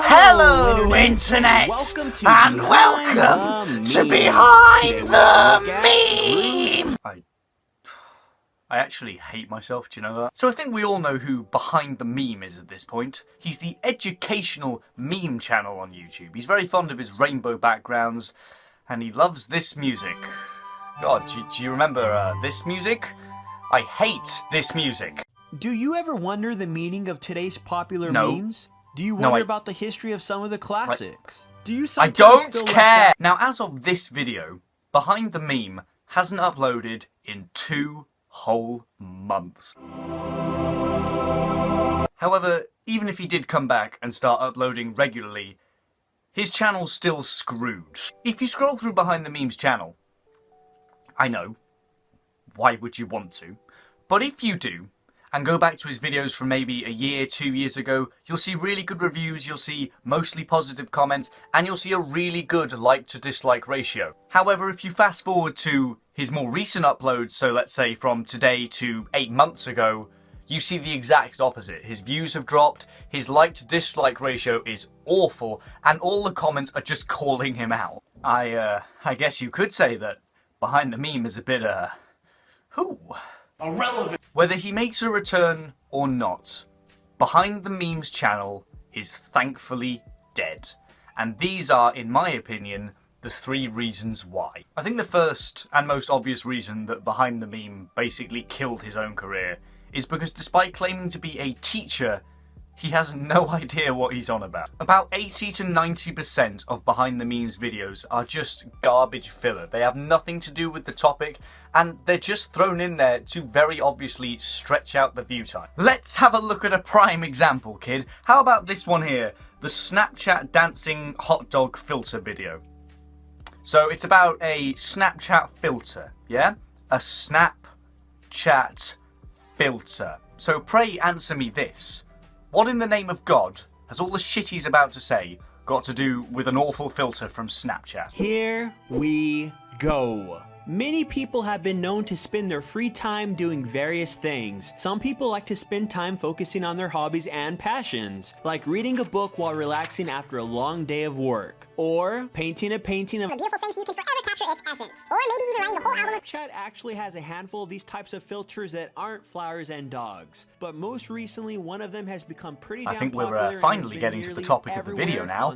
Hello, Internet, and welcome to Behind the Meme! I actually hate myself, do you know that? So I think we all know who Behind the Meme is at this point. He's the educational meme channel on YouTube. He's very fond of his rainbow backgrounds, and he loves this music. God, do you remember this music? I hate this music. Do you ever wonder the meaning of today's popular memes? Do you wonder about the history of some of the classics? Do you I don't care! Now, as of this video, Behind the Meme hasn't uploaded in 2 whole months. However, even if he did come back and start uploading regularly, his channel's still screwed. If you scroll through Behind the Meme's channel, I know, why would you want to? But if you do, and go back to his videos from maybe a year, 2 years ago, you'll see really good reviews, you'll see mostly positive comments, and you'll see a really good like to dislike ratio. However, if you fast forward to his more recent uploads, so let's say from today to 8 months ago, you see the exact opposite. His views have dropped, his like to dislike ratio is awful, and all the comments are just calling him out. I guess you could say that Behind the Meme is a bit, irrelevant. Whether he makes a return or not, Behind the Meme's channel is thankfully dead. And these are, in my opinion, the 3 reasons why. I think the first and most obvious reason that Behind the Meme basically killed his own career is because despite claiming to be a teacher, he has no idea what he's on about. About 80 to 90% of Behind the Meme's videos are just garbage filler. They have nothing to do with the topic, and they're just thrown in there to very obviously stretch out the view time. Let's have a look at a prime example, kid. How about this one here? The Snapchat dancing hot dog filter video. So it's about a Snapchat filter, yeah? A Snapchat filter. So pray answer me this. What in the name of God has all the shit he's about to say got to do with an awful filter from Snapchat? Here we go. Many people have been known to spend their free time doing various things. Some people like to spend time focusing on their hobbies and passions, like reading a book while relaxing after a long day of work, or painting a painting of a beautiful thing so you can forever capture its essence, or maybe even writing a whole album. Snapchat actually has a handful of these types of filters that aren't flowers and dogs, but most recently one of them has become pretty damn popular. I think we're finally getting to the topic of the video now.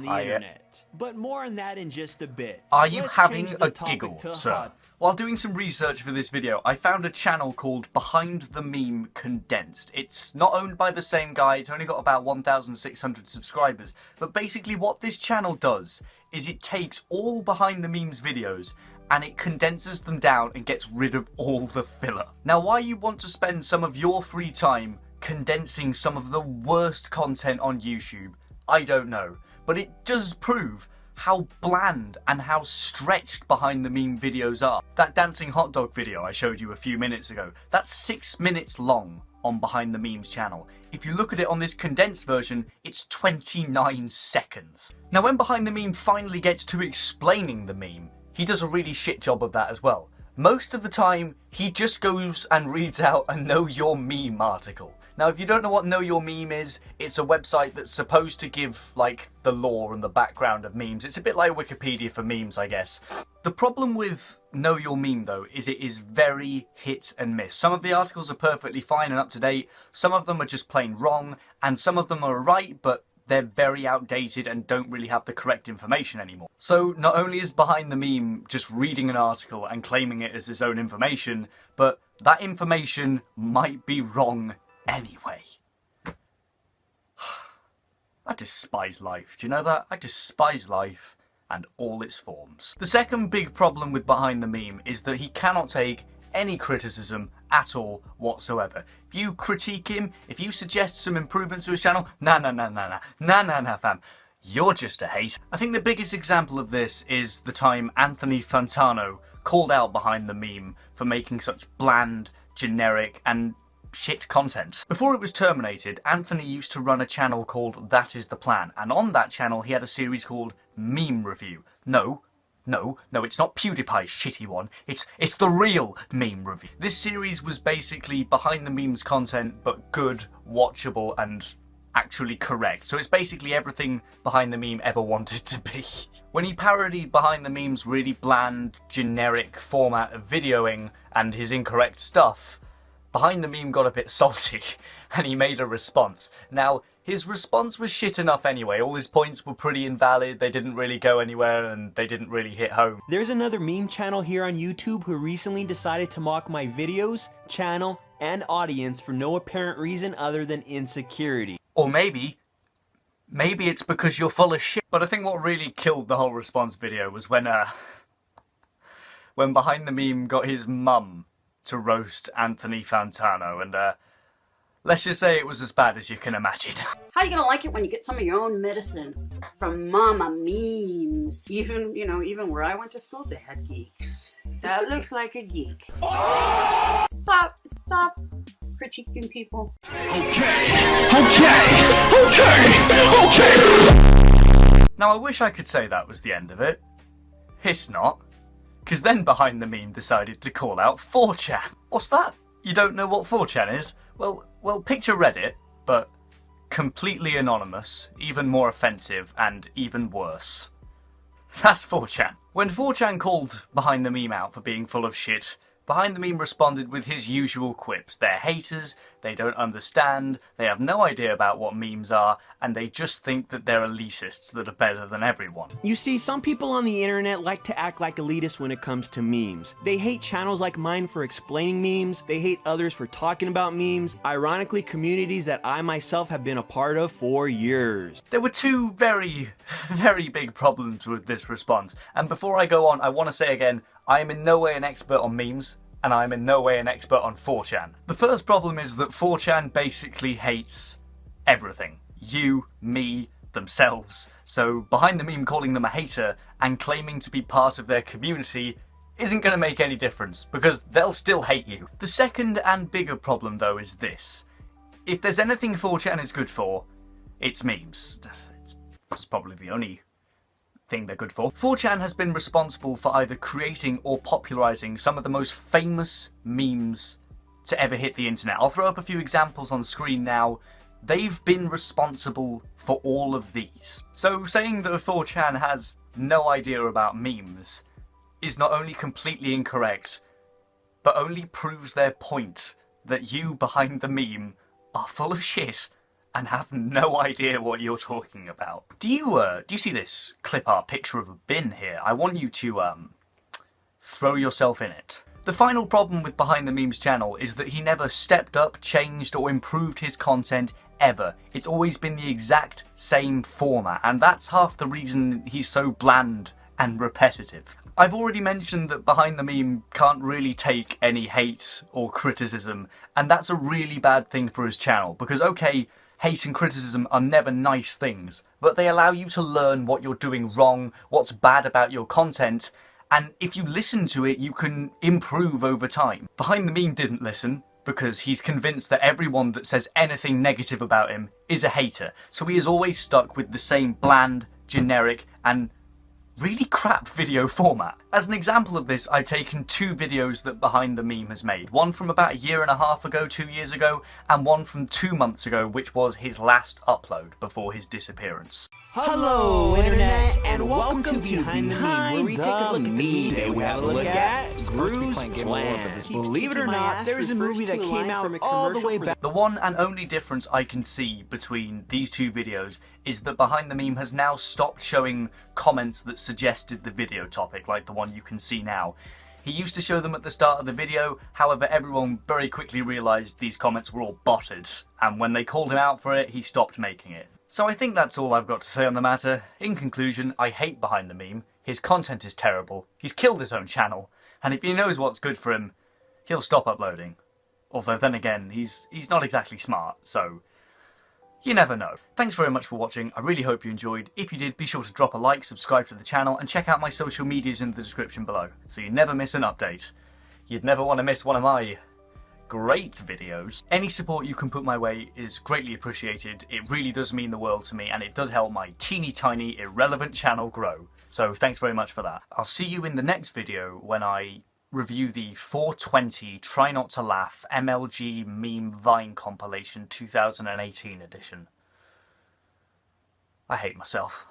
But more on that in just a bit. Are you having a giggle, sir? While doing some research for this video, I found a channel called Behind the Meme Condensed. It's not owned by the same guy, it's only got about 1,600 subscribers. But basically what this channel does is it takes all Behind the Meme's videos and it condenses them down and gets rid of all the filler. Now why you want to spend some of your free time condensing some of the worst content on YouTube, I don't know. But it does prove how bland and how stretched Behind the Meme videos are. That dancing hot dog video I showed you a few minutes ago, that's 6 minutes long on Behind the Meme's channel. If you look at it on this condensed version, it's 29 seconds. Now when Behind the Meme finally gets to explaining the meme, he does a really shit job of that as well. Most of the time, he just goes and reads out a Know Your Meme article. Now, if you don't know what Know Your Meme is, it's a website that's supposed to give, like, the lore and the background of memes. It's a bit like Wikipedia for memes, I guess. The problem with Know Your Meme, though, is it is very hit and miss. Some of the articles are perfectly fine and up to date, some of them are just plain wrong, and some of them are right, but they're very outdated and don't really have the correct information anymore. So not only is Behind the Meme just reading an article and claiming it as his own information, but that information might be wrong anyway. I despise life, do you know that? I despise life and all its forms. The second big problem with Behind the Meme is that he cannot take any criticism at all whatsoever. If you critique him, if you suggest some improvements to his channel, nah fam, you're just a hate. I think the biggest example of this is the time Anthony Fantano called out Behind the Meme for making such bland, generic and shit content. Before it was terminated, Anthony used to run a channel called That Is The Plan, and on that channel he had a series called Meme Review. No, it's not PewDiePie's shitty one. It's the real meme review. This series was basically Behind the Meme's content, but good, watchable, and actually correct. So it's basically everything Behind the Meme ever wanted to be. When he parodied Behind the Meme's really bland, generic format of videoing and his incorrect stuff, Behind the Meme got a bit salty and he made a response. Now, his response was shit enough anyway. All his points were pretty invalid, they didn't really go anywhere, and they didn't really hit home. There's another meme channel here on YouTube who recently decided to mock my videos, channel, and audience for no apparent reason other than insecurity. Or maybe it's because you're full of shit. But I think what really killed the whole response video was when Behind the Meme got his mum to roast Anthony Fantano, and let's just say it was as bad as you can imagine. How you gonna like it when you get some of your own medicine from Mama Memes? Even, you know, even where I went to school, they had geeks. That looks like a geek. Stop critiquing people. Okay. Now I wish I could say that was the end of it. It's not. Because then Behind the Meme decided to call out 4chan. What's that? You don't know what 4chan is? Well, picture Reddit, but completely anonymous, even more offensive, and even worse. That's 4chan. When 4chan called Behind the Meme out for being full of shit, Behind the Meme responded with his usual quips. They're haters, they don't understand, they have no idea about what memes are, and they just think that they're elitists that are better than everyone. You see, some people on the internet like to act like elitists when it comes to memes. They hate channels like mine for explaining memes, they hate others for talking about memes, ironically communities that I myself have been a part of for years. There were two very, very big problems with this response, and before I go on, I want to say again, I am in no way an expert on memes, and I am in no way an expert on 4chan. The first problem is that 4chan basically hates everything. You, me, themselves. So Behind the Meme calling them a hater and claiming to be part of their community isn't going to make any difference, because they'll still hate you. The second and bigger problem though is this. If there's anything 4chan is good for, it's memes. It's probably the only thing they're good for. 4chan has been responsible for either creating or popularizing some of the most famous memes to ever hit the internet. I'll throw up a few examples on screen now. They've been responsible for all of these. So saying that 4chan has no idea about memes is not only completely incorrect, but only proves their point that you Behind the Meme are full of shit and have no idea what you're talking about. Do you see this clip art picture of a bin here? I want you to throw yourself in it. The final problem with Behind the Meme's channel is that he never stepped up, changed, or improved his content ever. It's always been the exact same format, and that's half the reason he's so bland and repetitive. I've already mentioned that Behind the Meme can't really take any hate or criticism, and that's a really bad thing for his channel, because okay, hate and criticism are never nice things, but they allow you to learn what you're doing wrong, what's bad about your content, and if you listen to it, you can improve over time. Behind the Meme didn't listen, because he's convinced that everyone that says anything negative about him is a hater, so he is always stuck with the same bland, generic, and really crap video format. As an example of this, I've taken two videos that Behind the Meme has made. One from about a year and a half ago, 2 years ago, and one from 2 months ago, which was his last upload before his disappearance. Hello, Internet, and welcome to Behind the Meme, where we take a look at the meme that we have a look at Screw's Plans. Believe it or not, there's a movie that came out all the way back. The one and only difference I can see between these two videos is that Behind the Meme has now stopped showing comments that suggested the video topic, like the one you can see now. He used to show them at the start of the video, however everyone very quickly realised these comments were all botted, and when they called him out for it, he stopped making it. So I think that's all I've got to say on the matter. In conclusion, I hate Behind the Meme, his content is terrible, he's killed his own channel, and if he knows what's good for him, he'll stop uploading. Although then again, he's not exactly smart, so you never know. Thanks very much for watching, I really hope you enjoyed. If you did, be sure to drop a like, subscribe to the channel, and check out my social medias in the description below, so you never miss an update. You'd never want to miss one of my great videos. Any support you can put my way is greatly appreciated, it really does mean the world to me, and it does help my teeny tiny irrelevant channel grow. So thanks very much for that. I'll see you in the next video when I review the 420 Try Not to Laugh MLG Meme Vine Compilation 2018 edition. I hate myself.